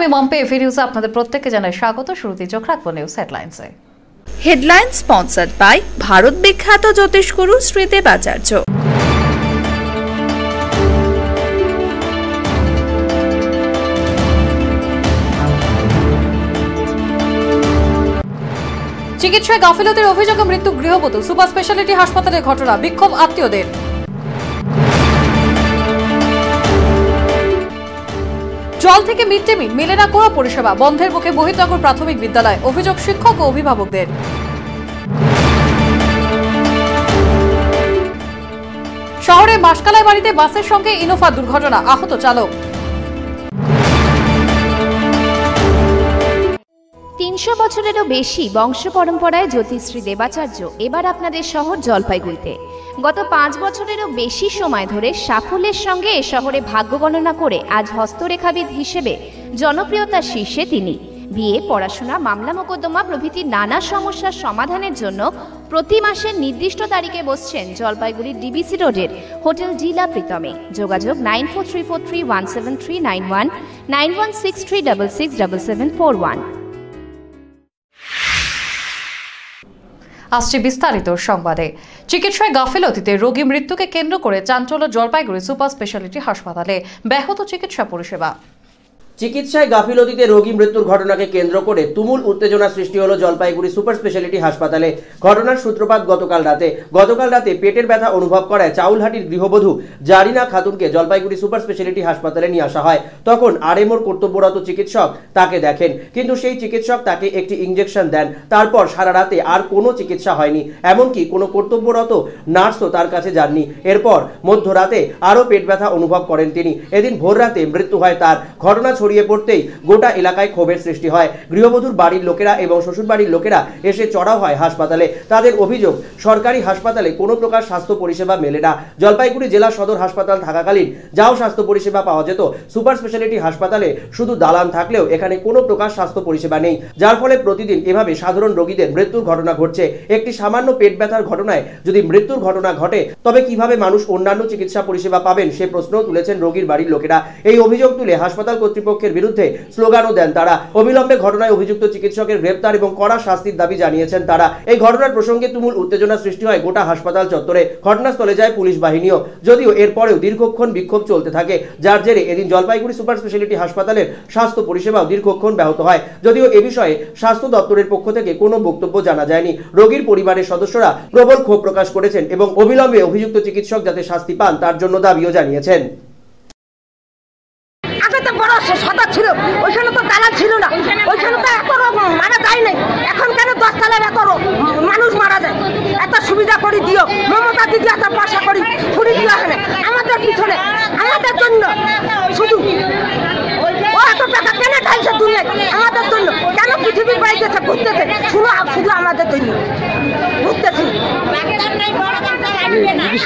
আমি মম্পে এফি নিউজে আপনাদের প্রত্যেককে জানাই স্বাগত। শুরুতেই চোখ রাখবো নিউজ হেডলাইন্সে। হেডলাইন স্পন্সর্ড বাই ভারত বিখ্যাত জ্যোতিষগুরু শ্রী দেবাচার্য। চিকিৎসায় গাফিলতির অভিযোগে মৃত্যু গৃহবধূ, সুপার স্পেশালিটি হাসপাতালের ঘটনা, বিক্ষোভ আত্মীয়দের। জল থেকে মিড ডে মিল মেলে না কোনো পরিষেবা, বন্ধের মুখে বহির্নগর প্রাথমিক বিদ্যালয়, অভিযোগ শিক্ষক ও অভিভাবকদের। শহরে মাসকালাই বাড়িতে বাসের সঙ্গে ইনোভা দুর্ঘটনা, আহত চালক। ৩০০ বছরেরও বেশি বংশ পরম্পরায় জ্যোতিশ্রী দেবাচার্য এবার আপনাদের শহর জলপাইগুড়িতে। গত ৫ বছরেরও বেশি সময় ধরে সাফল্যের সঙ্গে এ শহরে ভাগ্য গণনা করে আজ হস্তরেখাবিদ হিসেবে জনপ্রিয়তার শীর্ষে তিনি। বিয়ে, পড়াশোনা, মামলা মোকদ্দমা প্রভৃতি নানা সমস্যার সমাধানের জন্য প্রতি মাসের নির্দিষ্ট তারিখে বসছেন জলপাইগুড়ির ডিবিসি রোডের হোটেল ডিলা প্রীতমে। যোগাযোগ 9434317391, 9163667741। আসছে বিস্তারিত সংবাদে। চিকিৎসায় গাফিলতিতে রোগী মৃত্যুকে কেন্দ্র করে চাঞ্চল্য জলপাইগুড়ি সুপার স্পেশালিটি হাসপাতালে, ব্যাহত চিকিৎসা পরিষেবা। চিকিৎসায় গাফিলতিতে রোগী মৃত্যুর ঘটনাকে কেন্দ্র করে তুমুল উত্তেজনা সৃষ্টি হলো জলপাইগুড়ি সুপার স্পেশালিটি হাসপাতালে। ঘটনার সূত্রপাত গতকাল রাতে পেটের ব্যথা অনুভব করায় চাউলহাটির গৃহবধূ জারিনা খাতুনকে জলপাইগুড়ি সুপার স্পেশালিটি হাসপাতালে নিয়ে আসা হয়। তখন আরএমওর কর্তব্যরত চিকিৎসক তাকে দেখেন, কিন্তু সেই চিকিৎসক তাকে একটি ইঞ্জেকশন দেন। তারপর সারা রাতে আর কোনো চিকিৎসা হয়নি, এমনকি কোনো কর্তব্যরত নার্সও তার কাছে যাননি। এরপর মধ্যরাতে আরও পেট ব্যথা অনুভব করেন তিনি। এদিন ভোর রাতে মৃত্যু হয় তার। ঘটনা ছড়িয়ে পড়তেই গোটা এলাকায় ক্ষোভের সৃষ্টি হয়। গৃহবধূর বাড়ির লোকেরা এবং শ্বশুর বাড়ির লোকেরা এসে চড়াও হয় হাসপাতালে। তাদের অভিযোগ, সরকারি হাসপাতালে কোনো প্রকার স্বাস্থ্য পরিষেবা মেলে না। জলপাইগুড়ি জেলা সদর হাসপাতাল থাকাকালীন যাও স্বাস্থ্য পরিষেবা পাওয়া যেত, সুপার স্পেশালিটি হাসপাতালে শুধু দালান থাকলেও এখানে কোনো প্রকার স্বাস্থ্য পরিষেবা নেই, যার ফলে প্রতিদিন এভাবে সাধারণ রোগীদের মৃত্যুর ঘটনা ঘটছে। একটি সামান্য পেট ব্যথার ঘটনায় যদি মৃত্যুর ঘটনা ঘটে, তবে কিভাবে মানুষ অন্যান্য চিকিৎসা পরিষেবা পাবেন সে প্রশ্ন তুলেছেন রোগীর বাড়ির লোকেরা। এই অভিযোগ তুলে হাসপাতাল কর্তৃপক্ষের বিরুদ্ধে স্লোগানও দেন তারা। অবিলম্বে ঘটনায় অভিযুক্ত চিকিৎসকের গ্রেপ্তার এবং কড়া শাস্তির দাবি জানিয়েছেন তারা। এই ঘটনার প্রসঙ্গে তুমুল উত্তেজনা সৃষ্টি হয় গোটা হাসপাতাল চত্বরে। ঘটনাস্থলে যায় পুলিশ বাহিনীও, যদিও এরপরেও দীর্ঘক্ষণ বিক্ষোভ চলতে থাকে, যার জেরে এদিন জলপাইগুড়ি সুপার স্পেশালিটি হাসপাতালের স্বাস্থ্য পরিষেবাও দীর্ঘক্ষণ ব্যাহত হয়। যদিও এ বিষয়ে স্বাস্থ্য দপ্তরের পক্ষ থেকে কোনো বক্তব্য জানা যায়নি। রোগীর পরিবারের সদস্যরা প্রবল ক্ষোভ প্রকাশ করেছেন এবং অবিলম্বে অভিযুক্ত চিকিৎসক যাতে শাস্তি পান তার জন্য দাবিও জানিয়েছেন। ছিল ওইখানে তো দালাল ছিল না, ওইখানে তো এত রোগ মারা যায় নাই। এখন কেন 10 তলার এত মানুষ মারা যায়? এত সুবিধা করে দিও, মমতা দিদি এত পয়সা করি ছুরি দিও এখানে আমাদের পিছনে, আমাদের জন্য শুধু ও এত টাকা কেন ঢালছে দুনিয়ায় আমাদের জন্য? কেন পৃথিবীর বাইরেছে ঘুরতেছে শুধু আমাদের জন্য ঘুরতেছি?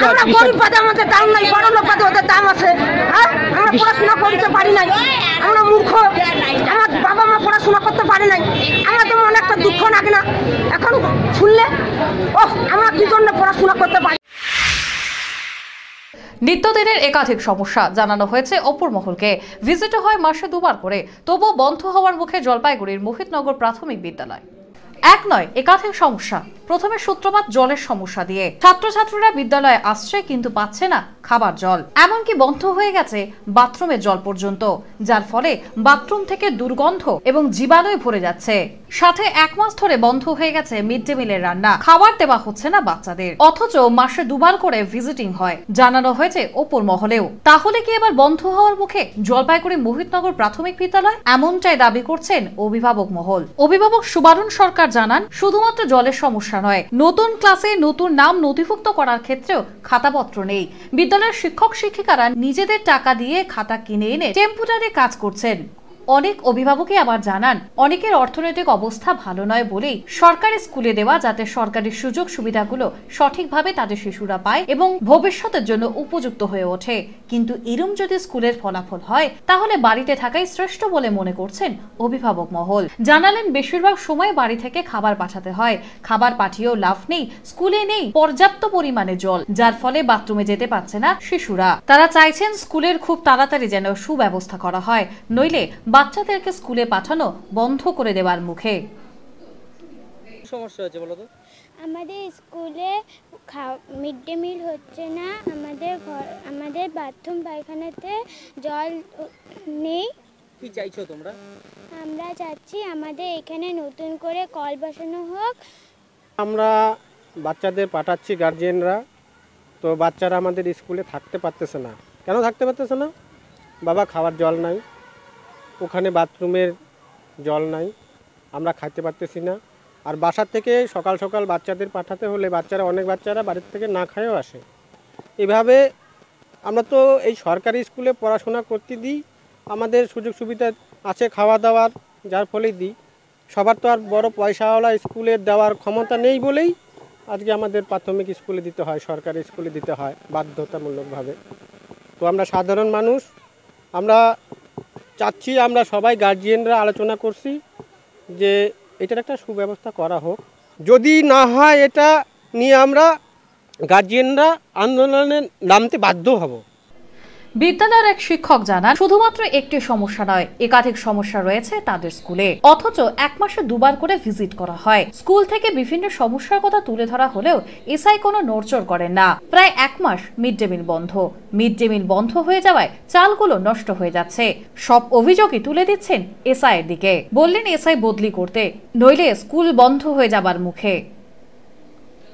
আমরা গরিব পাতে আমাদের দাম নাই, বড় লোক পাতে ওদের দাম আছে। হ্যাঁ, আমরা পড়াশোনা করতে পারি নাই, আমরা মূর্খ, আমার বাবা মা পড়াশোনা করতে পারে নাই। আমাদের মনে একটা দুঃখ লাগে না এখন শুনলে? আমরা কি জন্য পড়াশোনা করতে পারি? নিত্যদিনের একাধিক সমস্যা জানানো হয়েছে অপর মহলকে। ভিজিটও হয় মাসে 2 বার করে, তবুও বন্ধ হওয়ার মুখে জলপাইগুড়ির মোহিতনগর প্রাথমিক বিদ্যালয়। এক নয়, একাধিক সমস্যা। প্রথমে সূত্রপাত জলের সমস্যা দিয়ে। ছাত্রছাত্রীরা বিদ্যালয়ে আসছে কিন্তু পাচ্ছে না খাবার জল, এমনকি বন্ধ হয়ে গেছে বাথরুমের জল পর্যন্ত, যার ফলে বাথরুম থেকে দুর্গন্ধ এবং জীবাণুয় ভরে যাচ্ছে। সাথে 1 মাস ধরে বন্ধ হয়ে গেছে মিড ডে মিলের রান্না, খাবার দেওয়া হচ্ছে না বাচ্চাদের, অথচ মাসে 2 বার করে ভিজিটিং হয়, জানানো হয়েছে ওপর মহলেও। তাহলে কি এবার বন্ধ হওয়ার মুখে জলপাইগুড়ি মোহিতনগর প্রাথমিক বিদ্যালয়? এমনটাই দাবি করছেন অভিভাবক মহল। অভিভাবক সুবারুণ সরকার জানান, শুধুমাত্র জলের সমস্যা নয়, নতুন ক্লাসে নতুন নাম নথিভুক্ত করার ক্ষেত্রেও খাতাপত্র নেই। বিদ্যালয়ের শিক্ষক শিক্ষিকারা নিজেদের টাকা দিয়ে খাতা কিনে এনে টেম্পোরারি কাজ করছেন। অনেক অভিভাবকই আবার জানান, অনেকের অর্থনৈতিক অবস্থা ভালো নয় বলেই সরকারি স্কুলে দেওয়া, যাতে সরকারি সুযোগ সুবিধাগুলো সঠিকভাবে তাদের শিশুরা পায় এবং ভবিষ্যতের জন্য উপযুক্ত হয়ে ওঠে। কিন্তু এরম যদি স্কুলের ফলাফল হয়, তাহলে বাড়িতে থাকাই শ্রেষ্ঠ বলে মনে করছেন অভিভাবক মহল। জানালেন, বেশিরভাগ সময় বাড়ি থেকে খাবার পাঠাতে হয়, খাবার পাঠিয়েও লাভ নেই, স্কুলে নেই পর্যাপ্ত পরিমাণে জল, যার ফলে বাথরুমে যেতে পারছে না শিশুরা। তারা চাইছেন স্কুলের খুব তাড়াতাড়ি যেন সুব্যবস্থা করা হয়, নইলে বাচ্চাদেরকে স্কুলে পাঠানো বন্ধ করে দেওয়ার মুখে। সমস্যা হচ্ছে বলো তো? আমাদের স্কুলে মিড ডে মিল হচ্ছে না, আমাদের বাথরুম পায়খানাতে জল নেই। কি চাইছো তোমরা? আমরা চাচ্ছি আমাদের এখানে নতুন করে কল বসানো হোক। আমরা বাচ্চাদের পাঠাচ্ছি গার্জিয়ানরা, তো বাচ্চারা আমাদের স্কুলে থাকতে পারতেছে না। কেন থাকতে পারতেছে না? বাবা খাওয়ার জল নাই, ওখানে বাথরুমের জল নাই, আমরা খাইতে পারতেছি না। আর বাসার থেকে সকাল সকাল বাচ্চাদের পাঠাতে হলে অনেক বাচ্চারা বাড়ির থেকে না খায়ও আসে। এভাবে আমরা তো এই সরকারি স্কুলে পড়াশোনা করতে দিই, আমাদের সুযোগ সুবিধা আছে খাওয়া দাওয়ার, যার ফলেই দিই। সবার তো আর বড় পয়সাওয়ালা স্কুলে দেওয়ার ক্ষমতা নেই বলেই আজকে আমাদের প্রাথমিক স্কুলে দিতে হয়, সরকারি স্কুলে দিতে হয় বাধ্যতামূলকভাবে। তো আমরা সাধারণ মানুষ, আমরা চাচ্ছি, আমরা সবাই গার্জিয়ানরা আলোচনা করছি যে এটার একটা সুব্যবস্থা করা হোক। যদি না হয় এটা নিয়ে আমরা গার্জিয়ানরা আন্দোলনে নামতে বাধ্য হব। বিদ্যালয়ের এক শিক্ষক জানান, শুধুমাত্র একটি সমস্যা নয়, একাধিক সমস্যা রয়েছে তাদের স্কুলে, অথচ এক মাসে দুবার করে ভিজিট করা হয়। স্কুল থেকে বিভিন্ন সমস্যার কথা তুলে ধরা হলেও এসআই কোনো নড়চড় করেন না। প্রায় এক মাস মিড ডে মিল বন্ধ। মিড ডে মিল বন্ধ হয়ে যাওয়ায় চালগুলো নষ্ট হয়ে যাচ্ছে। সব অভিযোগই তুলে দিচ্ছেন এসআই এর দিকে। বললেন এসআই বদলি করতে, নইলে স্কুল বন্ধ হয়ে যাবার মুখে।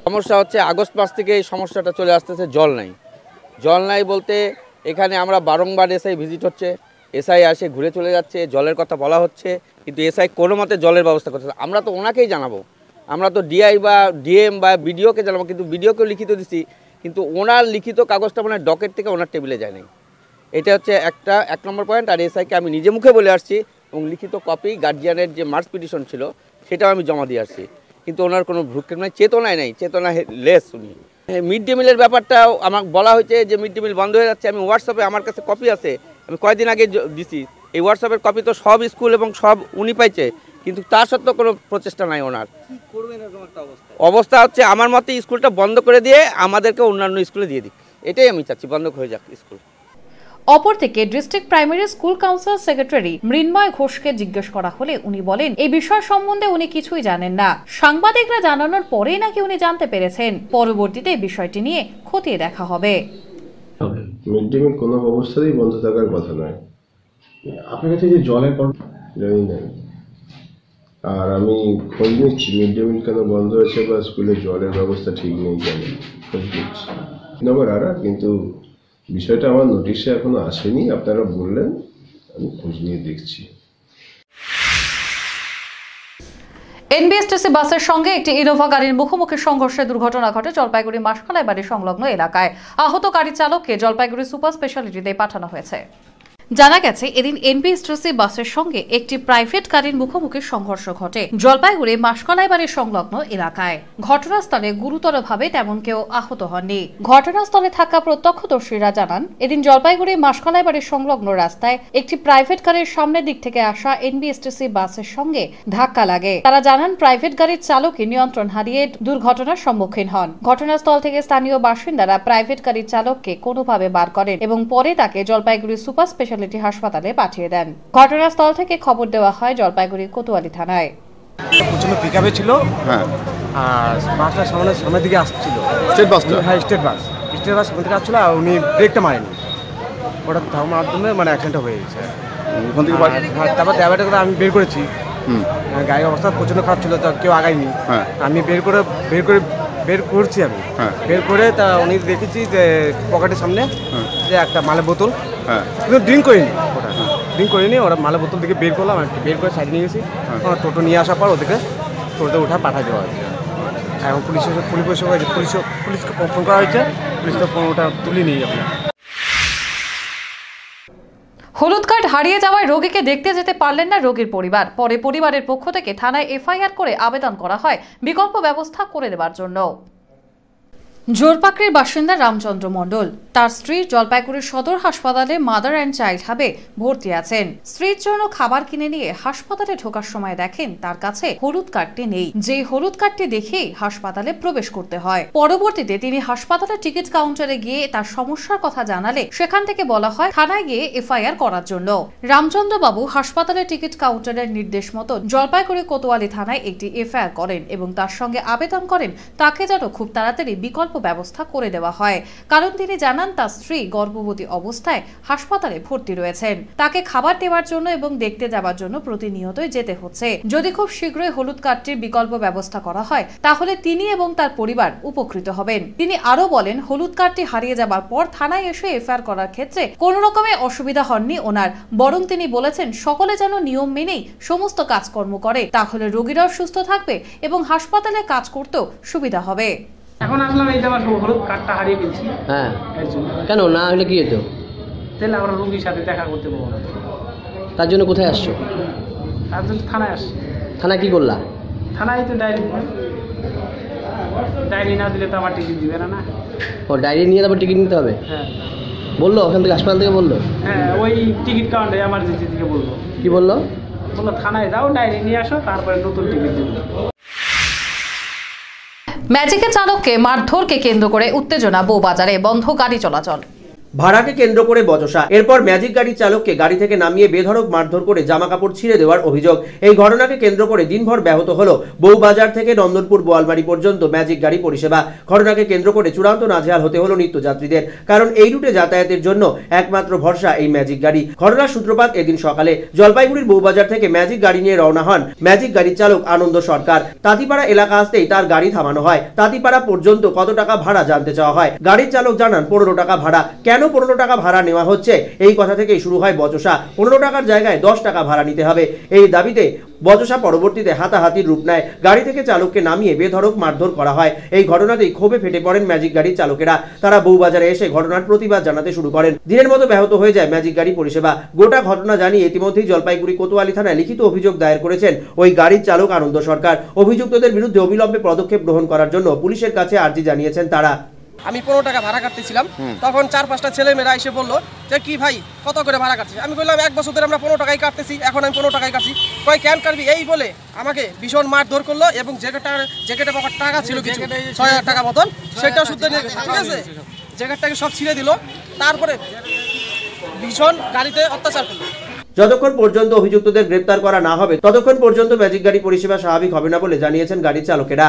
সমস্যা হচ্ছে আগস্ট মাস থেকে এই সমস্যাটা চলে আসতেছে, জল নাই বলতে এখানে আমরা বারংবার এসআই ভিজিট হচ্ছে, এসআই আসে ঘুরে চলে যাচ্ছে, জলের কথা বলা হচ্ছে, কিন্তু এসআই কোনো মতে জলের ব্যবস্থা করছে। আমরা তো ওনাকেই জানাবো, আমরা তো ডিআই বা ডিএম বা বিডিওকে জানাবো, কিন্তু বিডিওকেও লিখিত দিছি, কিন্তু ওনার লিখিত কাগজটা মানে ডকেট থেকে ওনার টেবিলে যায় নাই। এটা হচ্ছে এক নম্বর পয়েন্ট। আর এসআইকে আমি নিজে মুখে বলে আসছি এবং লিখিত কপি গার্জিয়ানের যে মার্চ পিটিশন ছিল সেটাও আমি জমা দিয়ে আসছি, কিন্তু ওনার কোনো ভ্রুক্ষেপ নাই, চেতনায় নাই, চেতনা লেস উনি। মিড ডে মিলের ব্যাপারটাও আমাকে বলা হয়েছে যে মিড ডে মিল বন্ধ হয়ে যাচ্ছে। আমি হোয়াটসঅ্যাপে, আমার কাছে কপি আছে, আমি কয়েকদিন আগে দিছি। এই হোয়াটসঅ্যাপের কপি তো সব স্কুল এবং সব উনি পাইছে, কিন্তু তার সত্ত্বেও কোনো প্রচেষ্টা নাই ওনার। অবস্থা হচ্ছে আমার মতে স্কুলটা বন্ধ করে দিয়ে আমাদেরকে অন্যান্য স্কুলে দিয়ে দিক, এটাই আমি চাচ্ছি, বন্ধ হয়ে যাক স্কুল। অপরদিকে district primary school council secretary Mrinmoy ঘোষকে জিজ্ঞেস করা হলে উনি বলেন, এই বিষয় সম্বন্ধে উনি কিছুই জানেন না। সাংবাদিকরা জানানোর পরেই নাকি উনি জানতে পেরেছেন। পরবর্তীতে বিষয়টি নিয়ে খতিয়ে দেখা হবে। মিড ডে মিল কোনো অবস্থাতেই বন্ধ থাকার কথা নয়। আপনার কাছে যে জলের জানি না, আর আমি খোঁজ নিচ্ছি মিড ডে মিল কেন বন্ধ হয়েছে বা স্কুলে জলের ব্যবস্থা ঠিক নেই কেন, খোঁজ নিচ্ছি। নম্বর কিন্তু বিষয়টা আমার নোটিশে এখনো আসেনি। আপনারা বললেন, আমি খোঁজ নিয়ে দেখছি। এনবিএসটিসি বাসের সঙ্গে একটি ইনোভা গাড়ির মুখোমুখি সংঘর্ষে দুর্ঘটনা ঘটে জলপাইগুড়ি মাসখালাই বাড়ি সংলগ্ন এলাকায়। আহত গাড়ির চালককে জলপাইগুড়ি সুপার স্পেশালিটিতে পাঠানো হয়েছে। জানা গেছে, এদিন এনবিএসটিসি বাসের সঙ্গে একটি প্রাইভেট গাড়ির মুখোমুখি সংঘর্ষ ঘটে জলপাইগুড়ি মাসখালাই বাড়ির সংলগ্ন এলাকায়। ঘটনাস্থলে গুরুতরভাবে তেমন কেউ আহত হননি। ঘটনাস্থলে থাকা প্রত্যক্ষদর্শীরা জানান, এদিন জলপাইগুড়ি মাসখালাই বাড়ির সংলগ্ন রাস্তায় একটি প্রাইভেট গাড়ির সামনের দিক থেকে আসা এনবিএসটিসি বাসের সঙ্গে ধাক্কা লাগে। তারা জানান, প্রাইভেট গাড়ির চালকই নিয়ন্ত্রণ হারিয়ে দুর্ঘটনার সম্মুখীন হন। ঘটনাস্থল থেকে স্থানীয় বাসিন্দারা প্রাইভেট গাড়ির চালককে কোনোভাবে বার করেন এবং পরে তাকে জলপাইগুড়ি সুপার স্পেশালিটি হাসপাতালে পাঠিয়ে দেন। ঘটনাস্থল থেকে খবর দেওয়া হয় জলপাইগুড়ি কোতোয়ালি থানায়। প্রচন্ড পিকআপে ছিল, হ্যাঁ, আর বাসটা সামনের দিকে আসছিল, স্টেট বাসটা, হ্যাঁ স্টেট বাস সামনে দিকে আসছিল, আর উনি ব্রেকটা মারেনি, ওটা ধার মাধ্যমে মানে অ্যাক্সিডেন্ট হয়ে গেছে। তারপর ড্রাইভারটা করে আমি বের করেছি, গাড়ির অবস্থা প্রচন্ড খারাপ ছিল, তো কেউ আগায়নি। আমি বের করছি, আমি বের করে তা উনি দেখেছি যে পকেটের সামনে যে একটা মালের বোতল, কিন্তু ড্রিঙ্ক করিনি, ওরা মালের বোতল থেকে বের করলাম, বের করে সাইড নিয়ে গেছি। টোটো নিয়ে আসার পর ওদেরকে টোটোতে উঠা পাঠাই দেওয়া হয়েছে। এখন পুলিশকে ফোন করা হয়েছে, পুলিশ তো ওটা তুলে নিয়ে যাবে। হলুদ কার্ড হারিয়ে যাওয়ায় রোগীকে দেখতে যেতে পারলেন না রোগীর পরিবার। পরে পরিবারের পক্ষ থেকে থানায় এফআইআর করে আবেদন করা হয় বিকল্প ব্যবস্থা করে দেওয়ার জন্য। জোরপাকড়ির বাসিন্দা রামচন্দ্র মণ্ডল তার স্ত্রী জলপাইগুড়ির সদর হাসপাতালে মাদার অ্যান্ড চাইল্ড হাবে ভর্তি আছেন। স্ত্রীর জন্য খাবার কিনে নিয়ে হাসপাতালে ঢোকার সময় দেখেন তার কাছে হলুদ কার্ডটি নেই। যে হলুদ কার্ডটি দেখেই হাসপাতালে প্রবেশ করতে হয়। পরবর্তীতে তিনি হাসপাতালের টিকিট কাউন্টারে গিয়ে তার সমস্যার কথা জানালে সেখান থেকে বলা হয় থানায় গিয়ে এফআইআর করার জন্য। রামচন্দ্র বাবু হাসপাতালের টিকিট কাউন্টারের নির্দেশ মতো জলপাইগুড়ি কোতোয়ালি থানায় একটি এফআইআর করেন এবং তার সঙ্গে আবেদন করেন তাকে যেন খুব তাড়াতাড়ি বিকল্প ব্যবস্থা করে দেওয়া হয়, কারণ তিনি জানান তার স্ত্রী গর্ভবতী অবস্থায় হাসপাতালে ভর্তি রয়েছেন। তাকে খাবার দেওয়ার জন্য এবং দেখতে যাওয়ার জন্য প্রতিনিয়তই যেতে হচ্ছে। যদি খুব শীঘ্রই হলুদ কার্ডটির বিকল্প ব্যবস্থা করা হয় তাহলে তিনি এবং তার পরিবার উপকৃত হবেন। তিনি আরো বলেন হলুদ কার্ডটি হারিয়ে যাবার পর থানায় এসে এফআইআর করার ক্ষেত্রে কোনো রকমের অসুবিধা হননি ওনার, বরং তিনি বলেছেন সকলে যেন নিয়ম মেনেই সমস্ত কাজকর্ম করে, তাহলে রোগীরাও সুস্থ থাকবে এবং হাসপাতালে কাজ করতেও সুবিধা হবে। এখন আসলাম এই যে আমার হলুদ কার্ডটা হারিয়ে ফেলছি। হ্যাঁ, কেন না হলে কি হতো? তাহলে আমরা রোগীর সাথে দেখা করতে পারবো না। তার জন্য কোথায় আসছো? তার জন্য থানায় আসছি। থানায় কি করলা? থানায় তো ডায়েরি না দিলে তো আমার টিকিট দিবে না। ও ডায়েরি নিয়ে তারপর টিকিট নিতে হবে? হ্যাঁ বললো, ওখান থেকে হাসপাতাল থেকে বললো? হ্যাঁ, ওই টিকিট কাউন্টারে এমার্জেন্সি থেকে বললো। কি বললো? বললো থানায় যাও, ডায়েরি নিয়ে আসো, তারপরে নতুন টিকিট দেবো। ম্যাজিকের চালককে মারধরকে কেন্দ্র করে উত্তেজনা, বউবাজারে বন্ধ গাড়ি চলাচল। ভাড়াকে কেন্দ্র করে বচসা, এরপর ম্যাজিক গাড়ির চালককে গাড়ি থেকে নামিয়ে বেধড়ক মারধর করে জামা কাপড় ছিঁড়ে দেওয়ার অভিযোগ। এই ঘটনাকে কেন্দ্র করে দিনভর ব্যাহত হলো বউবাজার থেকে নন্দনপুর বোয়ালমারি পর্যন্ত ম্যাজিক গাড়ি পরিষেবা। ঘটনাকে কেন্দ্র করে চূড়ান্ত নাজেহাল হতে হলো নিত্যযাত্রীদের, কারণ এই রুটে যাতায়াতের জন্য একমাত্র ভরসা এই ম্যাজিক গাড়ি। ঘটনার সূত্রপাত এদিন সকালে জলপাইগুড়ির বউবাজার থেকে ম্যাজিক গাড়ি নিয়ে রওনা হন ম্যাজিক গাড়ির চালক আনন্দ সরকার। তাঁতিপাড়া এলাকা আসতেই তার গাড়ি থামানো হয়। তাঁতিপাড়া পর্যন্ত কত টাকা ভাড়া জানতে চাওয়া হয়। গাড়ির চালক জানান 15 টাকা ভাড়া। কেন 15 টাকা ভাড়া নেওয়া হচ্ছে এই কথা থেকেই শুরু হয় বচসা। 15 টাকার জায়গায় 10 টাকা ভাড়া নিতে হবে, এই দাবিতে বচসা পরবর্তীতে হাতাহাতির রূপ নেয়। গাড়ি থেকে চালককে নামিয়ে বেধড়ক মারধর করা হয়। এই ঘটনাতেই ক্ষোভে ফেটে পড়েন ম্যাজিক গাড়ির চালকেরা। তারা বউবাজারে এসে ঘটনার প্রতিবাদ জানাতে শুরু করেন। দিনের মতো ব্যাহত হয়ে যায় ম্যাজিক গাড়ি পরিষেবা। গোটা ঘটনা জানিয়ে ইতিমধ্যেই জলপাইগুড়ি কোতোয়ালি থানায় লিখিত অভিযোগ দায়ের করেছেন ওই গাড়ির চালক আনন্দ সরকার। অভিযুক্তদের বিরুদ্ধে অবিলম্বে পদক্ষেপ গ্রহণ করার জন্য পুলিশের কাছে আর্জি জানিয়েছেন তারা। আমি 15 টাকা ভাড়া কাটতেছিলাম, তখন 4-5টা ছেলে মেয়েরা এসে বললো যে কি ভাই কত করে ভাড়া কাটছিস? আমি বললাম 1 বছর ধরে আমরা 15 টাকাই কাটতেছি, এখন আমি 15 টাকাই কাটছি। কয় কেন কাটবি এই বলে আমাকে ভীষণ মারধর করলো এবং জ্যাকেটে পাওয়ার টাকা ছিল কিছু 6000 টাকা মতন, সেটাও শুদ্ধ নিয়ে গেছে। ঠিক আছে, জ্যাকেটটাকে সব ছিঁড়ে দিল, তারপরে ভীষণ গাড়িতে অত্যাচার করলো। যতক্ষণ পর্যন্ত অভিযুক্তদের গ্রেপ্তার করা না হবে ততক্ষণ পর্যন্ত ম্যাজিক গাড়ি পরিষেবা স্বাভাবিক হবে না বলে জানিয়েছেন গাড়ির চালকেরা।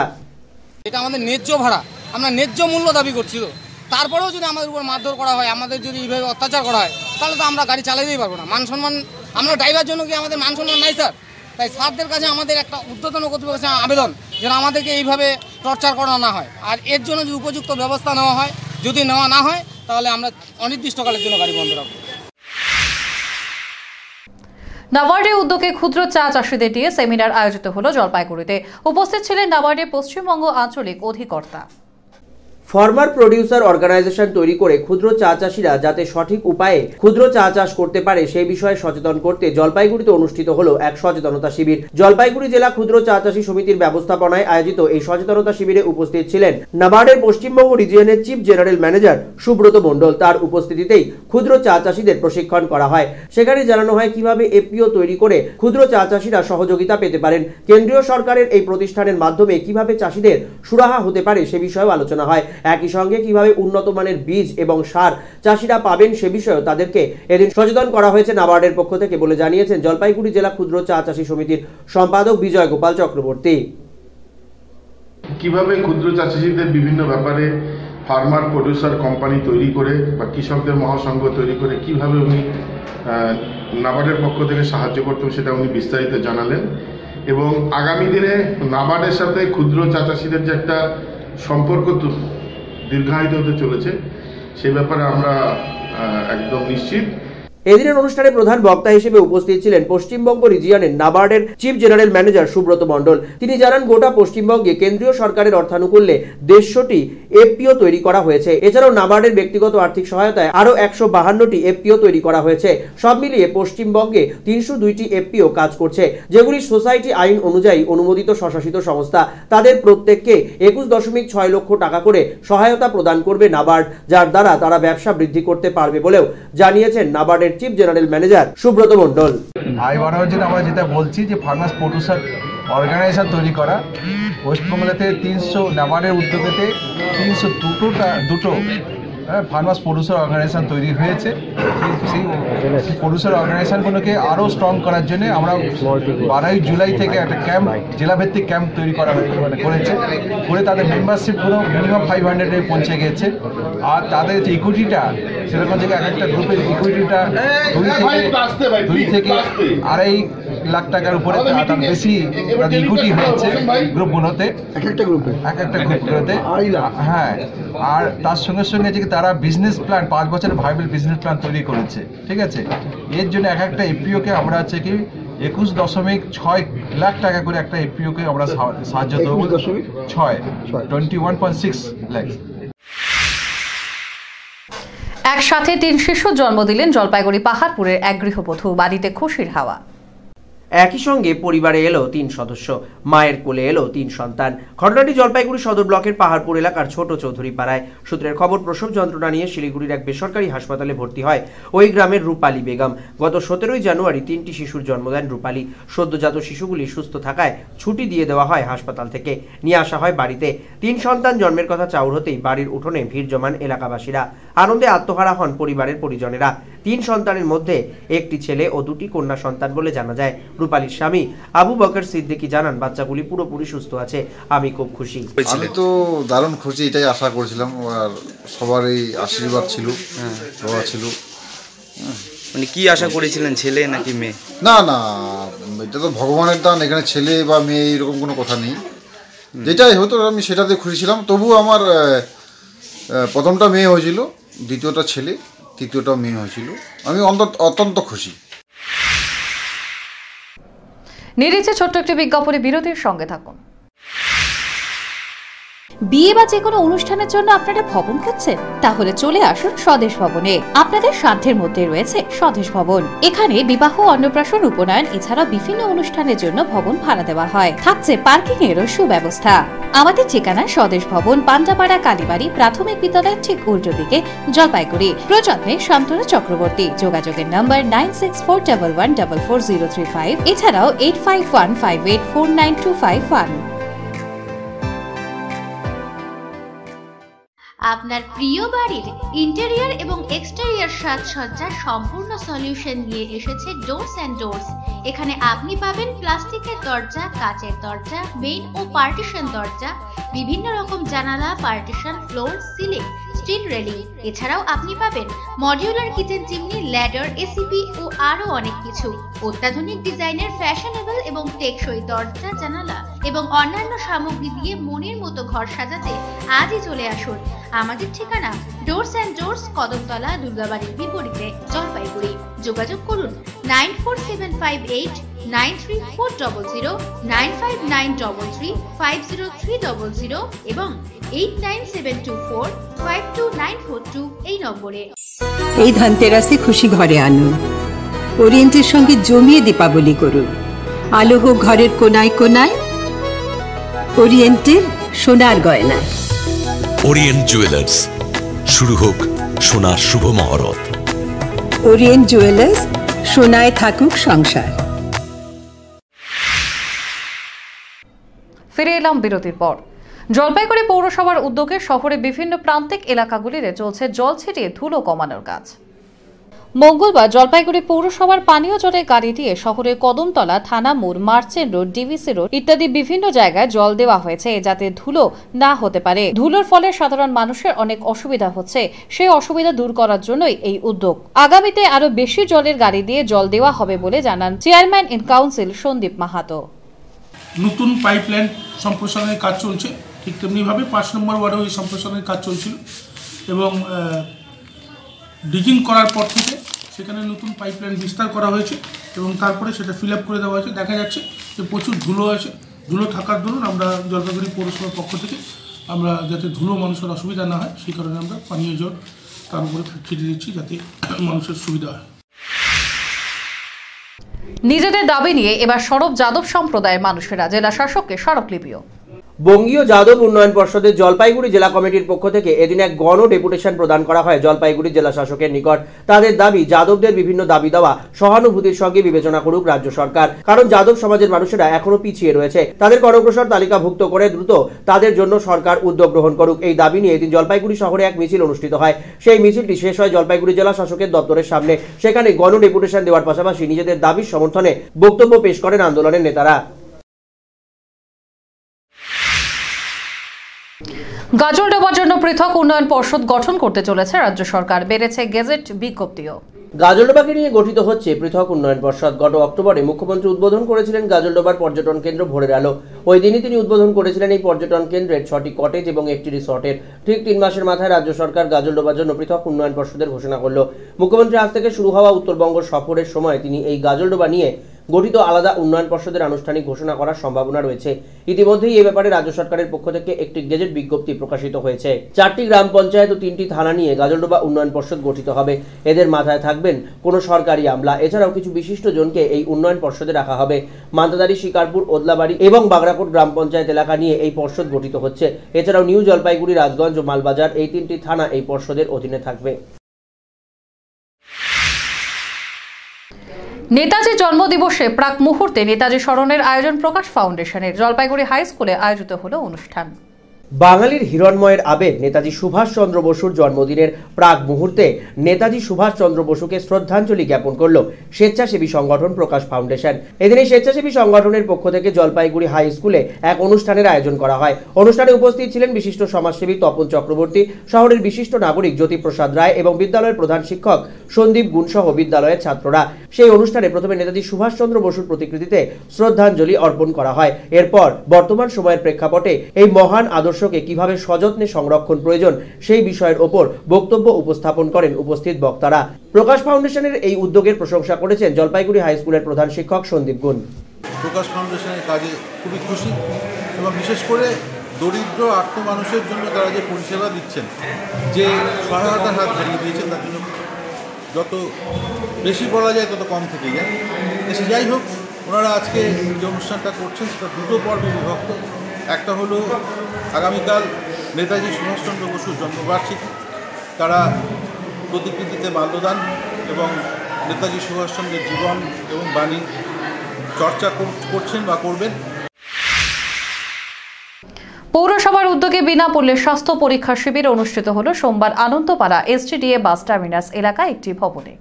এটা আমাদের ন্যায্য ভাড়া, আমরা ন্যায্য মূল্য দাবি করছিল, তারপরেও যদি আমাদের উপর মারধর করা হয়, আমাদের যদি এইভাবে অত্যাচার করা হয়, তাহলে তো আমরা গাড়ি চালাতেই পারবো না। মান সম্মান, আমরা ড্রাইভার জন্য কি আমাদের মান সম্মান নাই স্যার? তাই স্যারদের কাছে আমাদের একটা ঊর্ধ্বতন কর্তৃপক্ষের আবেদন যেন আমাদেরকে এইভাবে টর্চার করা না হয়, আর এর জন্য যদি উপযুক্ত ব্যবস্থা নেওয়া হয়, যদি নেওয়া না হয় তাহলে আমরা অনির্দিষ্টকালের জন্য গাড়ি বন্ধ রাখবো। নাবার্ডের উদ্যোগে ক্ষুদ্র চা চাষিদের নিয়ে সেমিনার আয়োজিত হলো জলপাইগুড়িতে। উপস্থিত ছিলেন নাবার্ডের পশ্চিমবঙ্গ আঞ্চলিক অধিকর্তা। ফার্মার প্রডিউসার অর্গানাইজেশন তৈরি করে ক্ষুদ্র চা চাষিরা যাতে সঠিক উপায়ে ক্ষুদ্র চা চাষ করতে পারে সেই বিষয়ে সচেতন করতে জলপাইগুড়িতে অনুষ্ঠিত হলো এক সচেতনতা শিবির। জলপাইগুড়ি জেলা ক্ষুদ্র চা চাষী সমিতির ব্যবস্থাপনায় আয়োজিত এই সচেতনতা শিবিরে উপস্থিত ছিলেন নাবার্ডের পশ্চিমবঙ্গ রিজিয়নের chief general manager Subrata Mondal. তার উপস্থিতিতেই ক্ষুদ্র চা চাষীদের প্রশিক্ষণ করা হয়। সেখানে জানানো হয় কিভাবে এপিও তৈরি করে ক্ষুদ্র চা চাষীরা সহযোগিতা পেতে পারেন। কেন্দ্রীয় সরকারের এই প্রতিষ্ঠানের মাধ্যমে কিভাবে চাষীদের সুরাহা হতে পারে সে বিষয়েও আলোচনা হয়। একই সঙ্গে কিভাবে উন্নত মানের বীজ এবং সার চাষিরা পাবেন সে বিষয়েও তাদেরকে এদিন সচেতন করা হয়েছে নাবার্ডের পক্ষ থেকে বলে জানিয়েছেন জলপাইগুড়ি জেলা ক্ষুদ্র চা চাষী সমিতির সম্পাদক বিজয় গোপাল চক্রবর্তী। কিভাবে ক্ষুদ্র চাষিদের বিভিন্ন ব্যাপারে ফার্মার প্রডিউসার কোম্পানি তৈরি করে বা কৃষকদের মহাসংঘ তৈরি করে কিভাবে উনি নাবার্ডের পক্ষ থেকে সাহায্য করতেন সেটা উনি বিস্তারিত জানালেন। এবং আগামী দিনে নাবার্ডের সাথে ক্ষুদ্র চা চাষিদের যে একটা সম্পর্ক দীর্ঘায়িত হতে চলেছে সেই ব্যাপারে আমরা একদম নিশ্চিত। এদিনের অনুষ্ঠানে প্রধান বক্তা হিসেবে উপস্থিত ছিলেন পশ্চিমবঙ্গ রিজিয়নের নাবার্ডের chief general manager Subrata Mondal. তিনি জানান, গোটা পশ্চিমবঙ্গে কেন্দ্রীয় সরকারের অর্থানুকূল্যে 150টি এফপিও তৈরি করা হয়েছে। এছাড়াও নাবার্ডের ব্যক্তিগত আর্থিক সহায়তায় আরও 152টি এফপিও তৈরি করা হয়েছে। সব মিলিয়ে পশ্চিমবঙ্গে 302টি এফপিও কাজ করছে, যেগুলি সোসাইটি আইন অনুযায়ী অনুমোদিত স্বশাসিত সংস্থা। তাদের প্রত্যেককে 21.6 লক্ষ টাকা করে সহায়তা প্রদান করবে নাবার্ড, যার দ্বারা তারা ব্যবসা বৃদ্ধি করতে পারবে বলেও জানিয়েছেন নাবার্ডের চিফ জেনারেল ম্যানেজার সুব্রত মণ্ডল। আয় বাড়ানোর জন্য আমরা যেটা বলছি যে ফার্মার্স প্রডিউসার অর্গানাইজেশন তৈরি করা, ওয়েস্টবেঙ্গলেতে 300 নাবার্ডের উদ্যোগেতে 302টো ফার্মার্স প্রডিউসার অর্গানাইজেশন তৈরি হয়েছে। সেই প্রডিউসার অর্গানাইজেশনগুলোকে আরও স্ট্রং করার জন্য আমরা 12 জুলাই থেকে একটা ক্যাম্প, জেলাভিত্তিক ক্যাম্প তৈরি করা করেছে, করে তাদের মেম্বারশিপগুলো মিনিমাম 500-এ পৌঁছে গেছে। আর তাদের যে ইকুইটিটা, সেরকম থেকে এক একটা গ্রুপের ইকুইটিটা 2 থেকে 2.5 লাখ টাকার উপরে তার বেশি ইকুইটি হয়েছে গ্রুপগুলোতে, এক একটা গ্রুপগুলোতে। হ্যাঁ, আর তার সঙ্গে সঙ্গে যে তারা বিজনেস প্ল্যান, 5 বছরের ভাইবেল বিজনেস প্ল্যান তৈরি করেছে। ঠিক আছে, এর জন্য এক একটা এফপিওকে আমরা হচ্ছে কি 21.6 লাখ টাকা করে একটা এফপিওকে আমরা সাহায্য দেবো। 21.6 লাখ। একসাথে 3 শিশু জন্ম দিলেন জলপাইগুড়ি পাহাড়পুরের এক গৃহবধূ। বাড়িতে খুশির হাওয়া। একই সঙ্গে পরিবারে এলো 3 সদস্য, মায়ের কোলে এলো 3 সন্তান। ঘটনাটি জলপাইগুড়ি সদর ব্লকের পাহাড়পুর এলাকার ছোট চৌধুরী পাড়ায়। সূত্রের খবর, প্রসব যন্ত্রণা নিয়ে শিলিগুড়ির এক বেসরকারি হাসপাতালে ভর্তি হয় ওই গ্রামের রূপালী বেগম। গত 17 জানুয়ারি 3টি শিশুর জন্ম দেন রূপালী। সদ্যজাত শিশুগুলি সুস্থ থাকায় ছুটি দিয়ে দেওয়া হয় হাসপাতাল থেকে, নিয়ে আসা হয় বাড়িতে। 3 সন্তান জন্মের কথা চাউর হতেই বাড়ির উঠোনে ভিড় জমান এলাকাবাসীরা। আনন্দে আত্মহারা হন পরিবারের পরিজনেরা। 3 সন্তানের মধ্যে একটি ছেলে ও 2টি কন্যা সন্তান বলে জানা যায়। রূপালীর স্বামী আবু বকর সিদ্দিকী জানান, বাচ্চাগুলি পুরোপুরি সুস্থ আছে, আমি খুব খুশি। আমি তো দারুণ খুশি, এটাই আশা করেছিলাম, আর সবারই আশীর্বাদ ছিল, দোয়া ছিল। মানে কি আশা করেছিলেন, ছেলে নাকি মেয়ে? না না, এটা তো ভগবানের দান, এখানে ছেলে বা মেয়ে এরকম কোনো কথা নেই। যেটাই হতো আমি সেটাতে খুশি ছিলাম। তবু আমার প্রথমটা মেয়ে হয়েছিল, দ্বিতীয়টা ছেলে, তৃতীয়টা মেয়ে হয়েছিল। আমি অত্যন্ত খুশি। নিরিচে ছোট্ট একটি বিজ্ঞাপনে বিরতির সঙ্গে থাকুন। বিয়ে বা যে কোনো অনুষ্ঠানের জন্য আপনারা ভবন খুঁজছেন? তাহলে চলে আসুন স্বদেশ ভবনে। আপনাদের সাধ্যের মধ্যে রয়েছে স্বদেশ ভবন। এখানে বিবাহ, অন্নপ্রাশন, উপনয়ন এছাড়া বিভিন্ন অনুষ্ঠানের জন্য ভবন ভাড়া দেওয়া হয়। থাকছে পার্কিং এরও সুব্যবস্থা। আমাদের ঠিকানা স্বদেশ ভবন, পান্ডাপাড়া কালীবাড়ি প্রাথমিক বিদ্যালয়ের ঠিক উল্টো দিকে, জলপাইগুড়ি। প্রযত্নে শান্তনু চক্রবর্তী। যোগাযোগের নম্বর 9641144035, এছাড়াও 8515849251। আপনার প্রিয় বাড়ির ইন্টেরিয়র এবং এক্সটেরিয়র সাজসজ্জার সম্পূর্ণ সলিউশন নিয়ে এসেছে ডোরস অ্যান্ড ডোরস। এখানে আপনি পাবেন প্লাস্টিকের দরজা, কাচের দরজা, মেইন ও পার্টিশন দরজা, বিভিন্ন রকম জানালা, partition, floor, ceiling, steel railing. এছাড়াও আপনি পাবেন modular kitchen chimney, ladder, ACP ও আরো অনেক কিছু। অত্যাধুনিক ডিজাইনের ফ্যাশনেবল এবং টেকসই দরজা, জানালা এবং অন্যান্য সামগ্রী দিয়ে মনের মতো ঘর সাজাতে আজই চলে আসুন। আমাদের ঠিকানা ডোরস অ্যান্ড ডোরস, কদমতলা, দুর্গাবাড়ির বিপরীতে, জলপাইগুড়ি। যোগাযোগ করুন 9478934000, 9593350300 এবং 8972452942 এই নম্বরে। এই ধনতেরাসে খুশি ঘরে আনুন। ওরিয়েন্টের সঙ্গে জমিয়ে দীপাবলি করুন। আলো হোক ঘরের কোনায় কোনায়, ওরিয়েন্টের সোনার গয়না। ওরিয়েন্ট জুয়েলার্স, শুরু হোক সোনার শুভ মহরত। ওরিয়েন্ট জুয়েলার্স, সোনায় থাকুক সংসার। ফিরে এলাম বিরতির পর। জলপাইগুড়ি পৌরসভার উদ্যোগে শহরে বিভিন্ন প্রান্তিক এলাকাগুলিতে চলছে জল ছিটিয়ে ধুলো কমানোর কাজ। মঙ্গলবার জলপাইগুড়ি পৌরসভার পানীয় জলের গাড়ি দিয়ে শহরের কদমতলা, থানা মোড়, মার্চেন্ট রোড, ডিভিসি রোড ইত্যাদি বিভিন্ন জায়গায় জল দেওয়া হয়েছে, যাতে ধুলো না হতে পারে। ধুলোর ফলে সাধারণ মানুষের অনেক অসুবিধা হচ্ছে, সেই অসুবিধা দূর করার জন্যই এই উদ্যোগ। আগামীতে আরো বেশি জলের গাড়ি দিয়ে জল দেওয়া হবে বলে জানান chairman in council Sandip Mahato. নতুন পাইপলাইন সম্প্রসারণের কাজ চলছে, ঠিক তেমনিভাবে 5 নম্বর ওয়ার্ডেও এই সম্প্রসারণের কাজ চলছিল এবং ডিগিং করার পর থেকে সেখানে নতুন পাইপলাইন বিস্তার করা হয়েছে এবং তারপরে সেটা ফিল আপ করে দেওয়া হয়েছে। দেখা যাচ্ছে যে প্রচুর ধুলো আছে, ধুলো থাকার দরুন আমরা জলপাইগুড়ি পৌরসভার পক্ষ থেকে আমরা যাতে ধুলো মানুষের অসুবিধা না হয় সেই কারণে আমরা পানীয় জল তার উপরে ছিটিয়ে দিচ্ছি যাতে মানুষের সুবিধা হয়। নিজেদের দাবি নিয়ে এবার সরব যাদব সম্প্রদায়ের মানুষেরা জেলা শাসককে স্মারকলিপিও। বঙ্গীয় যাদব উন্নয়ন পর্ষদের জলপাইগুড়ি জেলা কমিটির পক্ষ থেকে এদিন এক গণ ডেপুটেশন প্রদান করা হয় জলপাইগুড়ি জেলা শাসকের নিকট। তাদের দাবি, যাদবদের বিভিন্ন দাবি দেওয়া সহানুভূতির সঙ্গে বিবেচনা করুক রাজ্য সরকার, কারণ যাদব সমাজের মানুষেরা এখনো পিছিয়ে রয়েছে। তাদের কর্মপ্রসার তালিকাভুক্ত করে দ্রুত তাদের জন্য সরকার উদ্যোগ গ্রহণ করুক। এই দাবি নিয়ে এদিন জলপাইগুড়ি শহরে এক মিছিল অনুষ্ঠিত হয়। সেই মিছিলটি শেষ হয় জলপাইগুড়ি জেলা শাসকের দপ্তরের সামনে। সেখানে গণ ডেপুটেশন দেওয়ার পাশাপাশি নিজেদের দাবির সমর্থনে বক্তব্য পেশ করেন আন্দোলনের নেতারা। গাজলডোবার জন্য পৃথক উন্নয়ন পর্ষদ গঠন করতে চলেছে রাজ্য সরকার, বেড়েছে গেজেট বিজ্ঞপ্তিও। গাজলডোবাকে নিয়ে গঠিত হচ্ছে পৃথক উন্নয়ন পর্ষদ। গত অক্টোবরে মুখ্যমন্ত্রী উদ্বোধন করেছিলেন গাজলডোবার পর্যটন কেন্দ্র ভোরের আলো। ওই দিনই তিনি উদ্বোধন করেছিলেন এই পর্যটন কেন্দ্রের 6টি কটেজ এবং 1টি রিসর্টের। ঠিক 3 মাসের মাথায় রাজ্য সরকার গাজলডোবার জন্য পৃথক উন্নয়ন পর্ষদের ঘোষণা করল। মুখ্যমন্ত্রী আজ থেকে শুরু হওয়া উত্তরবঙ্গ সফরের সময় তিনি এই গাজলডোবা নিয়ে গঠিত আলাদা উন্নয়ন পর্ষদের আনুষ্ঠানিক ঘোষণা করার সম্ভাবনা রয়েছে। ইতিমধ্যেই এই ব্যাপারে রাজ্য সরকারের পক্ষ থেকে একটি গেজেট বিজ্ঞপ্তি প্রকাশিত হয়েছে। 4টি গ্রাম পঞ্চায়েত ও 3টি থানা নিয়ে গাজলডোবা উন্নয়ন পর্ষদ গঠিত হবে। এদের মাথায় থাকবেন কোনো সরকারি আমলা, এছাড়াও কিছু বিশিষ্ট জনকে এই উন্নয়ন পর্ষদে রাখা হবে। মান্তাদারি, শিকারপুর, ওদলাবাড়ি এবং বাগরাকোট গ্রাম পঞ্চায়েত এলাকা নিয়ে এই পর্ষদ গঠিত হচ্ছে। এছাড়াও নিউ জলপাইগুড়ি, রাজগঞ্জ ও মালবাজার এই 3টি থানা এই পর্ষদের অধীনে থাকবে। নেতাজি জন্মদিবসে প্রাক মুহূর্তে নেতাজি স্মরণের আয়োজন প্রকাশ ফাউন্ডেশনের। জলপাইগুড়ি হাই স্কুলে আয়োজিত হলো অনুষ্ঠান। বাঙালির হিরণময়ের আবেগ নেতাজি সুভাষচন্দ্র বসুর জন্মদিনের প্রাক মুহূর্তে নেতাজি সুভাষচন্দ্র বসুকে শ্রদ্ধাঞ্জলি জ্ঞাপন করল স্বেচ্ছাসেবী সংগঠন প্রকাশ ফাউন্ডেশন। এদিন এই স্বেচ্ছাসেবী সংগঠনের পক্ষ থেকে জলপাইগুড়ি হাই স্কুলে এক অনুষ্ঠানের আয়োজন করা হয়। অনুষ্ঠানে উপস্থিত ছিলেন বিশিষ্ট সমাজসেবী তপন চক্রবর্তী, শহরের বিশিষ্ট নাগরিক জ্যোতিপ্রসাদ রায় এবং বিদ্যালয়ের প্রধান শিক্ষক সন্দীপ গুণ সহ বিদ্যালয়ের ছাত্ররা। সেই অনুষ্ঠানে প্রথমে নেতাজি সুভাষচন্দ্র বসুর প্রতিকৃতিতে শ্রদ্ধাঞ্জলি অর্পণ করা হয়। এরপর বর্তমান সময়ের প্রেক্ষাপটে এই মহান আদর্শকে কিভাবে সযত্নে সংরক্ষণ প্রয়োজন সেই বিষয়ের ওপর বক্তব্য উপস্থাপন করেন উপস্থিত বক্তারা। প্রকাশ ফাউন্ডেশনের এই উদ্যোগের প্রশংসা করেছেন জলপাইগুড়ি হাই স্কুলের প্রধান শিক্ষক সন্দীপ গুণ। প্রকাশ ফাউন্ডেশনের কাজে খুবই খুশি এবং বিশেষ করে দরিদ্র আর্ত মানুষের জন্য তারা যে পরিষেবা দিচ্ছেন, যে সহায়তার হাত বাড়িয়ে দিয়েছেন, তার জন্য যত বেশি বলা যায় তত কম থেকে যায়। সে যাই হোক, ওনারা আজকে যে অনুষ্ঠানটা করছেন সেটা দুটো পর্বে বিভক্ত। একটা হলো আগামীকাল নেতাজি সুভাষচন্দ্র বসুর জন্মবার্ষিকী, তারা প্রতিকৃতিতে মাল্যদান এবং নেতাজি সুভাষচন্দ্রের জীবন এবং বাণী চর্চা করছেন বা করবেন। পৌরসভার উদ্যোগে বিনামূল্যে স্বাস্থ্য পরীক্ষা শিবির অনুষ্ঠিত হলো সোমবার আনন্দপাড়া এসটিডিএ বাস টার্মিনাস এলাকায় একটি ভবনে।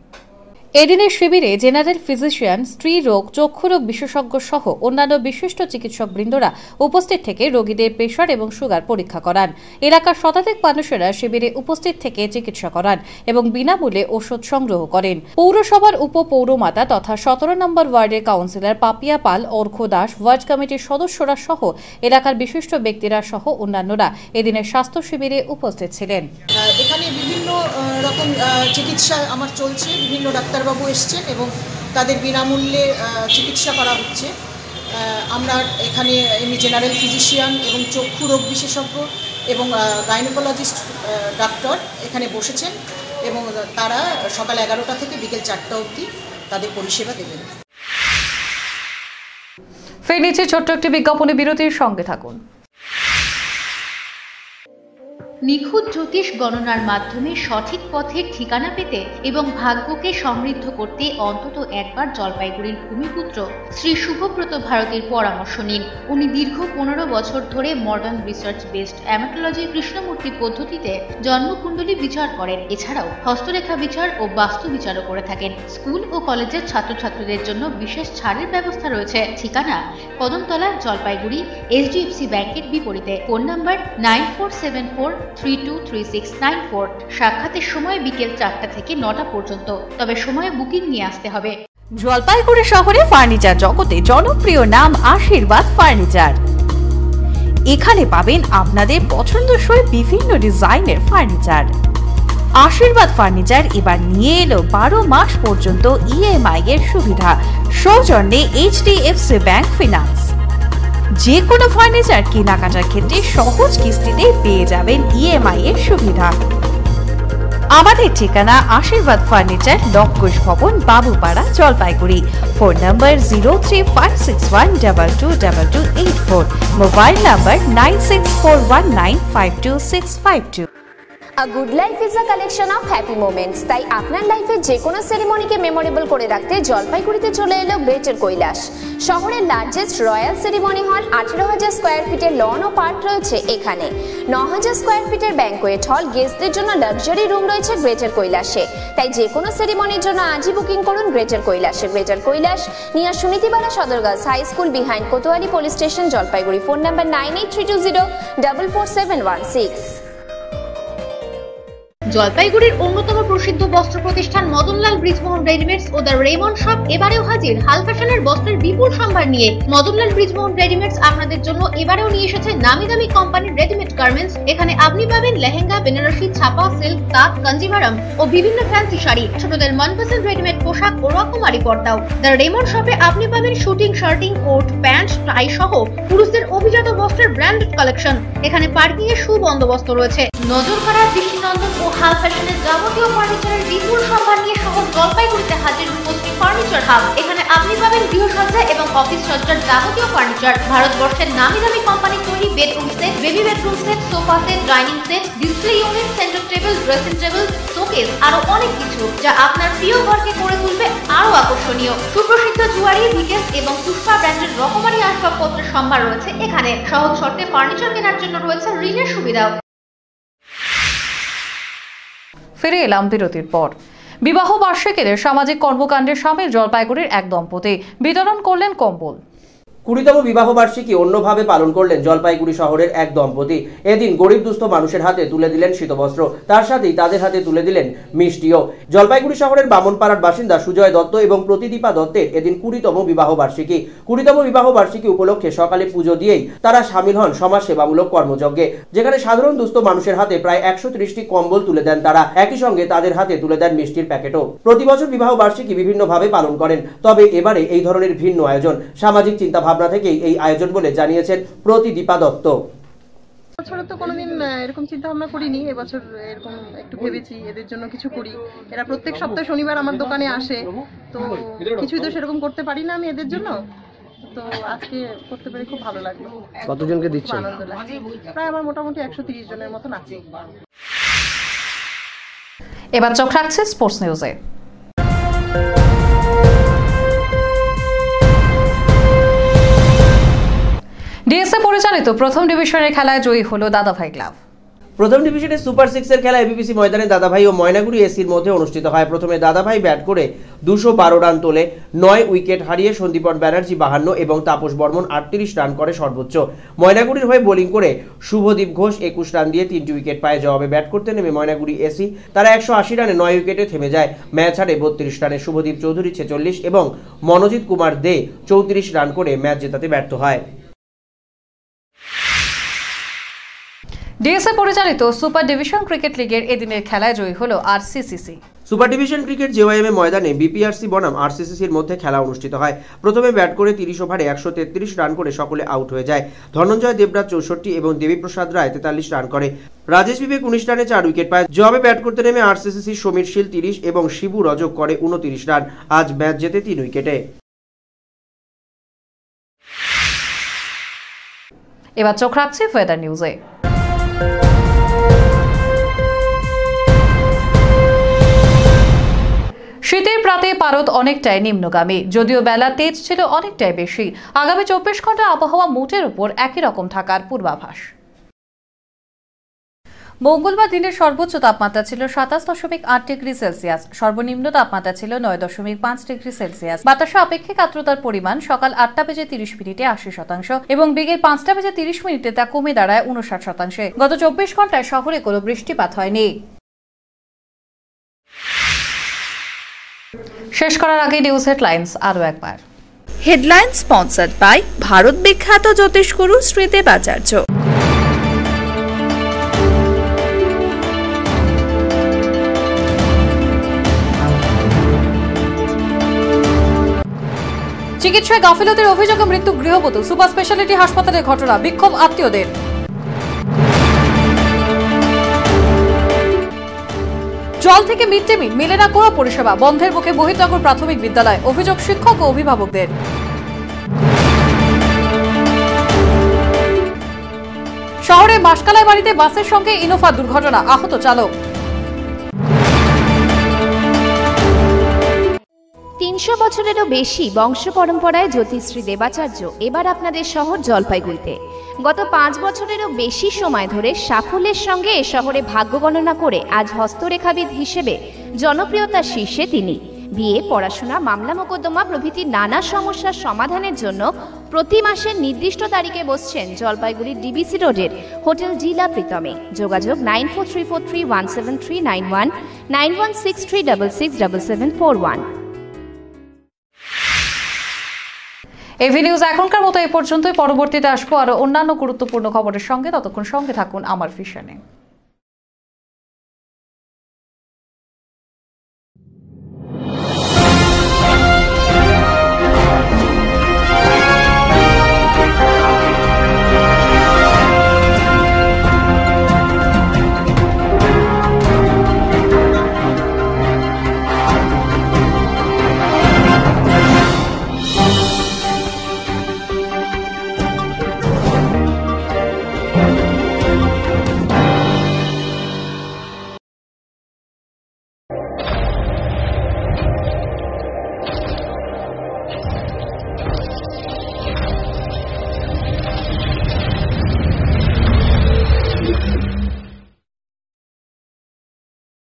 এদিনের শিবিরে জেনারেল ফিজিশিয়ান, স্ত্রী রোগ, চক্ষু রোগ বিশেষজ্ঞ সহ অন্যান্য বিশিষ্ট চিকিৎসক বৃন্দরা উপস্থিত থেকে রোগীদের প্রেশার এবং সুগার পরীক্ষা করান। এলাকার শতাধিক মানুষেরা শিবিরে উপস্থিত থেকে চিকিৎসা করান এবং বিনামূল্যে ওষুধ সংগ্রহ করেন। পৌরসভার উপপৌরমাতা তথা 17 নম্বর ওয়ার্ডের কাউন্সিলর পাপিয়া পাল, অর্ঘ দাস, ওয়ার্ড কমিটির সদস্যরা সহ এলাকার বিশিষ্ট ব্যক্তিরা সহ অন্যান্যরা এদিনের স্বাস্থ্য শিবিরে উপস্থিত ছিলেন। এখানে বিভিন্ন রকম চিকিৎসা আমার চলছে, বিভিন্ন ডাক্তারবাবু এসছেন এবং তাদের বিনামূল্যে চিকিৎসা করা হচ্ছে। আমরা এখানে এমনি জেনারেল ফিজিশিয়ান এবং চক্ষু রোগ বিশেষজ্ঞ এবং গাইনোকোলজিস্ট ডাক্তার এখানে বসেছেন এবং তারা সকাল 11টা থেকে বিকেল 4টা অবধি তাদের পরিষেবা দেবেন। ফের নিচে ছোট্ট একটি বিজ্ঞাপনে বিরতির সঙ্গে থাকুন। নিখুঁত জ্যোতিষ গণনার মাধ্যমে সঠিক পথের ঠিকানা পেতে এবং ভাগ্যকে সমৃদ্ধ করতে অন্তত একবার জলপাইগুড়ির ভূমিপুত্র শ্রী শুভব্রত ভারতীর পরামর্শ নিন। উনি দীর্ঘ 15 বছর ধরে মডার্ন রিসার্চ বেসড অ্যামাটোলজি কৃষ্ণমূর্তি পদ্ধতিতে জন্মকুণ্ডলী বিচার করেন। এছাড়াও হস্তরেখা বিচার ও বাস্তু বিচারও করে থাকেন। স্কুল ও কলেজের ছাত্রছাত্রীদের জন্য বিশেষ ছাড়ের ব্যবস্থা রয়েছে। ঠিকানা কদমতলা, জলপাইগুড়ি, এইচডিএফসি ব্যাংকের বিপরীতে। Phone number 9474323694। সাক্ষাতের সময় বিকেল 4টা থেকে 9টা পর্যন্ত, তবে সময়ে বুকিং নিয়ে আসতে হবে। জলপাইগুড়ি শহরে ফার্নিচার জগতে জনপ্রিয় নাম আশীর্বাদ ফার্নিচার। এখানে পাবেন আপনাদের পছন্দসই বিভিন্ন ডিজাইনের ফার্নিচার, আশীর্বাদ ফার্নিচার এবার নিয়ে এলো 12 মাস পর্যন্ত ইএমআই এর সুবিধা সৌজন্যে এইচডিএফসি ব্যাংক ফিনান্স। যে কোনো ফার্নিচার কেনাকাটার ক্ষেত্রে সহজ কিস্তিতে পেয়ে যাবেন ইএমআই এর সুবিধা। আমাদের ঠিকানা আশীর্বাদ ফার্নিচার, লক্ষোষ ভবন, Babupara, Jalpaiguri. Phone number 0356122284, mobile number 9641952652। A good life is a collection of happy moments. তাই আপনার লাইফে যে কোনো সেরিমনিকে মেমোরেবল করে রাখতে জলপাইগুড়িতে চলে এলো গ্রেটার কৈলাস। শহরের লার্জেস্ট রয়্যাল সেরিমনি হল 18,000 স্কোয়ার ফিটের লন ও পার্ক রয়েছে এখানে। 9,000 স্কোয়ার ফিটের ব্যাংকোয়েট হল, গেস্টদের জন্য লাক্সারি রুম রয়েছে গ্রেটার কৈলাসে। তাই যে কোনো সেরিমনির জন্য আজই বুকিং করুন গ্রেটার কৈলাসে। Greater Kailash near Sunitibala Sadar girls high school, behind Kotwali police station, Jalpaiguri. Phone number 9832044716। জলপাইগুড়ির অন্যতম প্রসিদ্ধ বস্ত্র প্রতিষ্ঠান মদনলাল ব্রিজমোহন রেডিমেডস ও দ্য রেমন্ড শপ এবারেও হাজির হাল ফ্যাশনের বস্ত্রের বিপুল সম্ভার নিয়ে। মদনলাল ব্রিজমোহন রেডিমেডস আপনাদের জন্য এবারেও নিয়ে এসেছে নামি দামি কোম্পানির রেডিমেড গার্মেন্টস। এখানে আপনি পাবেন লেহেঙ্গা, বেনারসি, ছাপা, সিল্ক, তাঁত, কাঞ্জিভারাম ও বিভিন্ন ফ্যান্সি শাড়ি, ছোটদের মনপসন্দ রেডিমেড পোশাক ও রকমারি পর্দাও। দ্য রেমন্ড শপে আপনি পাবেন শুটিং, শার্টিং, কোট, প্যান্ট, টাই সহ পুরুষদের অভিজাত বস্ত্রের ব্র্যান্ডেড কালেকশন। এখানে পার্কিং এর সুবন্দোবস্ত রয়েছে। নজর কাড়ার দৃষ্টিনন্দন ও হাল ফ্যাশনের যাবতীয় ফার্নিচারের বিপুল সম্ভার নিয়ে শহর জলপাইগুড়িতে হাজির রূপশ্রী ফার্নিচার হাব। এখানে আপনি পাবেন গৃহসজ্জা এবং অফিস সজ্জার যাবতীয় ফার্নিচার, ভারতবর্ষের নামি দামি কোম্পানি তৈরি bedroom set, baby bedroom set, sofa set, dining set, display unit, centre table, dressing table, showcase, আরো অনেক কিছু যা আপনার প্রিয় ঘরকে করে তুলবে আরো আকর্ষণীয়। সুপ্রসিদ্ধ জুয়ারি, ভিকেস এবং পুষ্পা ব্র্যান্ডের রকমারি আসবাবপত্রের সম্ভার রয়েছে এখানে। সহজ শর্তে ফার্নিচার কেনার জন্য রয়েছে ঋণের সুবিধাও। ফিরে এলাম বিরতির পর। বিবাহ বার্ষিকীতে সামাজিক কর্মকাণ্ডে সামিল জলপাইগুড়ির এক দম্পতি, বিতরণ করলেন কম্বল। 20তম বিবাহ বার্ষিকী অন্যভাবে পালন করলেন জলপাইগুড়ি শহরের এক দম্পতি। এদিন গরিব দুস্থ মানুষের হাতে তুলে দিলেন শীতবস্ত্র, তার সাথেই তাদের হাতে তুলে দিলেন মিষ্টিও। জলপাইগুড়ি শহরের বামনপাড়ার বাসিন্দা সুজয় দত্ত এবং প্রতিদীপা দত্তের এদিন 20তম বিবাহ বার্ষিকী। 20তম বিবাহ বার্ষিকী উপলক্ষে সকালে পুজো দিয়েই তারা সামিল হন সমাজ সেবামূলক কর্মযজ্ঞে, যেখানে সাধারণ দুস্থ মানুষের হাতে প্রায় 130টি কম্বল তুলে দেন তারা। একই সঙ্গে তাদের হাতে তুলে দেন মিষ্টির প্যাকেটও। প্রতি বছর বিবাহ বার্ষিকী বিভিন্নভাবে পালন করেন, তবে এবারে এই ধরনের ভিন্ন আয়োজন। সামাজিক চিন্তা ভাবনা থেকেই এই আয়োজন বলে জানিয়েছেন প্রতিদীপা দত্ত। বছরে তো কোনোদিন এরকম চিন্তা ভাবনা করিনি, এবছর এরকম একটু ভেবেছি এদের জন্য কিছু করি। এরা প্রত্যেক সপ্তাহে শনিবার আমার দোকানে আসে, তো কিছুই তো সেরকম করতে পারি না আমি এদের জন্য, তো আজকে করতে পেরে খুব ভালো লাগলো। কতজনকে দিচ্ছেন? আনন্দ লাগছে। প্রায় আমার মোটামুটি 130 জনের মতন আছে। এবার চোখ রাখছে স্পোর্টস নিউজে। ডিএসএ পরিচালিত প্রথম ডিভিশনের খেলায় জয়ী হলো দাদাভাই ক্লাব। প্রথম ডিভিশনের সুপার 6 এর খেলা এবিপিসি ময়দানে দাদাভাই ও ময়নাগুড়ি এসির মধ্যে অনুষ্ঠিত হয়। প্রথমে দাদাভাই ব্যাট করে 212 রান তোলে, 9 উইকেট হারিয়ে সন্দীপন ব্যানার্জি 52 এবং তাপস বর্মন 38 রান করে সর্বোচ্চ। ময়নাগুড়ির হয়ে বোলিং করে শুভদীপ ঘোষ 21 রান দিয়ে 3টি উইকেট পায়। জবাবে ব্যাট করতে নেমে ময়নাগুড়ি এসি তারা 180 রানে 9 উইকেটে থেমে যায়। ম্যাচ হারে 32 রানে শুভদীপ চৌধুরী 46 এবং মনোজিৎ কুমার দে 34 রান করে ম্যাচ জেতাতে ব্যর্থ হয়। ডিএসএ পরিচালিত সুপার ডিভিশন ক্রিকেট লিগের এদিনের খেলায় জয়ী হলো আরসিসিসি। সুপার ডিভিশন ক্রিকেট জেওয়াইএম ময়দানে বিপিআরসি বনাম আরসিসিসির মধ্যে খেলা অনুষ্ঠিত হয়। প্রথমে ব্যাট করে 30 ওভারে 133 রান করে সকলে আউট হয়ে যায়। ধনঞ্জয় দেবরাজ 64 এবং দেবীপ্রসাদ রায় 43 রান করে। রাজেশ বিবেক 19 রানে 4 উইকেট পায়। জবাবে ব্যাট করতে নেমে আরসিসিসির সমীর শীল 30 এবং শিবু রজক করে 29 রান। আজ ম্যাচ জেতে 3 উইকেটে। এবার চোখ রাখছি ওয়েদার নিউজে। শীতের প্রাতে পারদ অনেকটাই নিম্নগামী, যদিও বেলা তেজ ছিল অনেকটাই বেশি। আগামী 24 ঘন্টা আবহাওয়া মোটের উপর একই রকম থাকার পূর্বাভাস। মঙ্গলবার দিনের সর্বোচ্চ তাপমাত্রা ছিল 27.8 ডিগ্রি সেলসিয়াস, সর্বনিম্ন তাপমাত্রা ছিল 9.5 ডিগ্রি সেলসিয়াস। বাতাসে আপেক্ষিক আর্দ্রতার পরিমাণ সকাল 8টা বেজে 30 মিনিটে 80% এবং বিকেল 5টা বেজে 30 মিনিটে তা কমে দাঁড়ায় 59%। গত 24 ঘন্টায় শহরে কোনো বৃষ্টিপাত হয়নি। শেষ করার আগে নিউজ হেডলাইন্স আরো একবার। হেডলাইন স্পন্সর্ড বাই ভারত বিখ্যাত জ্যোতিষগুরু শ্রীদেব আচার্য। চিকিৎসায় গাফিলতির অভিযোগে মৃত্যু গৃহবধূ, সুপার স্পেশালিটি হাসপাতালের ঘটনা, বিক্ষোভ আত্মীয়দের। জল থেকে মিড ডে মিল মেলে না কোনো পরিষেবা, বন্ধের মুখে মহিতনগর প্রাথমিক বিদ্যালয়, অভিযোগ শিক্ষক ও অভিভাবকদের। শহরে মাসকালাই বাড়িতে বাসের সঙ্গে ইনোভা দুর্ঘটনা, আহত চালক। 300 বছরেরও বেশি বংশ পরম্পরায় জ্যোতিশ্রী দেবাচার্য এবার আপনাদের শহর জলপাইগুড়িতে। গত 5 বছরেরও বেশি সময় ধরে সাফল্যের সঙ্গে এ শহরে ভাগ্য গণনা করে আজ হস্তরেখাবিদ হিসেবে জনপ্রিয়তার শীর্ষে তিনি। বিয়ে, পড়াশোনা, মামলা মোকদ্দমা প্রভৃতি নানা সমস্যার সমাধানের জন্য প্রতি মাসের নির্দিষ্ট তারিখে বসছেন জলপাইগুড়ির ডিবিসি রোডের হোটেল জিলা প্রীতমে। যোগাযোগ 9434317391, 9163667741। এভি নিউজ এখনকার মতো এই পর্যন্তই। পরবর্তীতে আসবো আরো অন্যান্য গুরুত্বপূর্ণ খবরের সঙ্গে। ততক্ষণ সঙ্গে থাকুন আমার ভিশনে।